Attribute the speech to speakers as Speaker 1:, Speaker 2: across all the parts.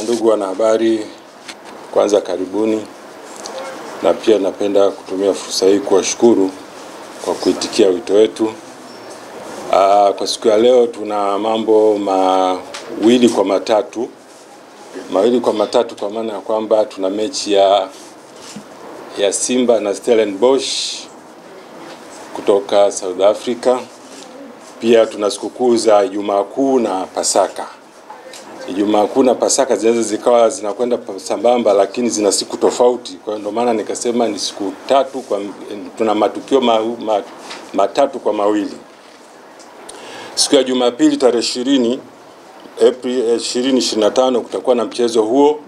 Speaker 1: Ndugu wanahabari, kwanza karibuni, na pia napenda kutumia fursa hii kuwashukuru kwa kuitikia wito wetu. Kwa siku ya leo tuna mambo mawili kwa matatu kwa maana ya kwamba tuna mechi ya Simba na Stellenbosch kutoka South Africa. Pia tuna sikukuu za Ijumaa Kuu na Pasaka. Ijumaa Kuu na Pasaka zinaweza zikawa zinakwenda sambamba, lakini zina siku tofauti. Kwa ndio maana nikasema ni siku tatu, tuna matukio matatu kwa mawili. Siku ya Jumapili tarehe 20 April 2025 kutakuwa na mchezo huo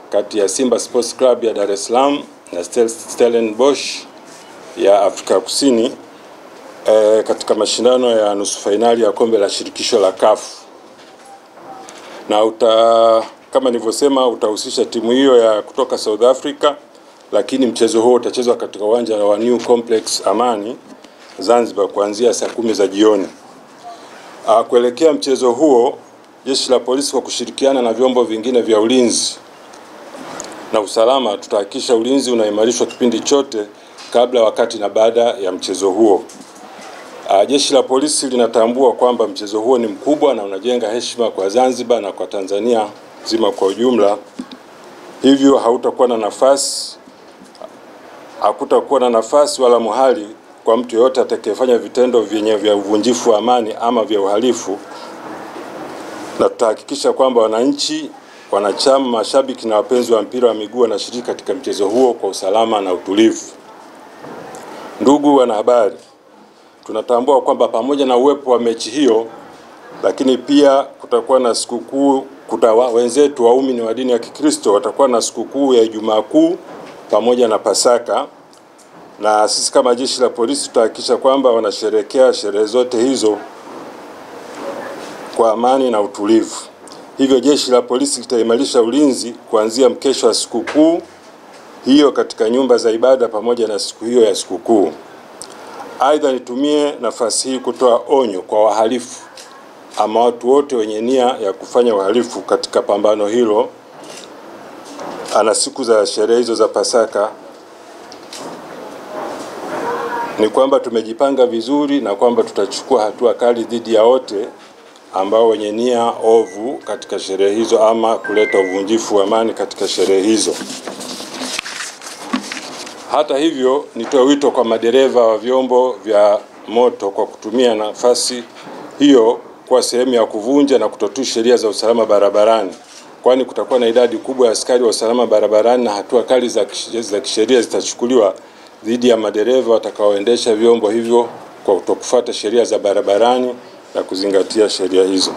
Speaker 1: kati ya Simba Sports Club ya Dar es Salaam na Stellenbosch ya Afrika Kusini katika mashindano ya nusu fainali ya kombe la shirikisho la CAF. Na kama nilivyosema, utahusisha timu hiyo ya kutoka South Africa, lakini mchezo huo utachezwa katika uwanja wa New Complex Amani Zanzibar kuanzia saa 10 za jioni. Kuelekea mchezo huo, Jeshi la Polisi kwa kushirikiana na vyombo vingine vya ulinzi na usalama tutahakikisha ulinzi unaimarishwa kipindi chote kabla, wakati na baada ya mchezo huo. Jeshi la Polisi linatambua kwamba mchezo huo ni mkubwa na unajenga heshima kwa Zanzibar na kwa Tanzania nzima kwa ujumla. Hivyo hakutakuwa na nafasi wala mahali kwa mtu yote atakayefanya vitendo vya uvunjifu wa amani ama vya uhalifu. Na tutahakikisha kwamba wananchi, wanachama, mashabiki na wapenzi wa mpira wa miguu wanashiriki katika mchezo huo kwa usalama na utulivu. Ndugu wanahabari, tunatambua kwamba pamoja na uwepo wa mechi hiyo, lakini pia kutakuwa na sikukuu. Wenzetu waumini wa dini ya Kikristo watakuwa na sikukuu ya Ijumaa Kuu pamoja na Pasaka, na sisi kama Jeshi la Polisi tutahakikisha kwamba wanasherehekea sherehe zote hizo kwa amani na utulivu. Hivyo Jeshi la Polisi litaimarisha ulinzi kuanzia mkesho wa sikukuu hiyo katika nyumba za ibada pamoja na siku hiyo ya sikukuu. Aidha, nitumie nafasi hii kutoa onyo kwa wahalifu ama watu wote wenye nia ya kufanya uhalifu katika pambano hilo ana siku za sherehe hizo za Pasaka. Ni kwamba tumejipanga vizuri na kwamba tutachukua hatua kali dhidi ya wote ambao wenye nia ovu katika sherehe hizo ama kuleta uvunjifu wa amani katika sherehe hizo. Hata hivyo, nitoe wito kwa madereva wa vyombo vya moto kwa kutumia nafasi hiyo kwa sehemu ya kuvunja na kutotii sheria za usalama barabarani, kwani kutakuwa na idadi kubwa ya askari wa usalama barabarani na hatua kali za kisheria zitachukuliwa dhidi ya madereva watakaoendesha vyombo hivyo kwa kutokufuata sheria za barabarani na kuzingatia sheria hizo.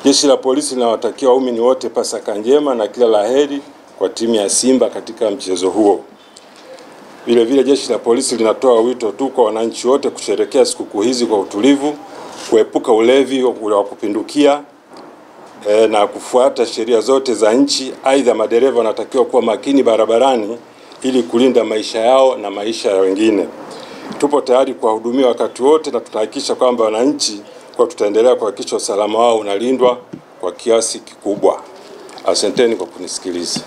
Speaker 1: Jeshi la Polisi linawatakia waumini wote Pasaka njema na kila laheri kwa timu ya Simba katika mchezo huo. Vile vile Jeshi la Polisi linatoa wito tu kwa wananchi wote kusherehekea sikukuu hizi kwa utulivu, kuepuka ulevi wa kupindukia na kufuata sheria zote za nchi. Aidha, madereva wanatakiwa kuwa makini barabarani ili kulinda maisha yao na maisha ya wengine. Tupo tayari kuwahudumia wakati wote na tutahakikisha kwamba wananchi tutaendelea kuhakikisha usalama wao unalindwa kwa kiasi kikubwa. Asanteni kwa kunisikiliza.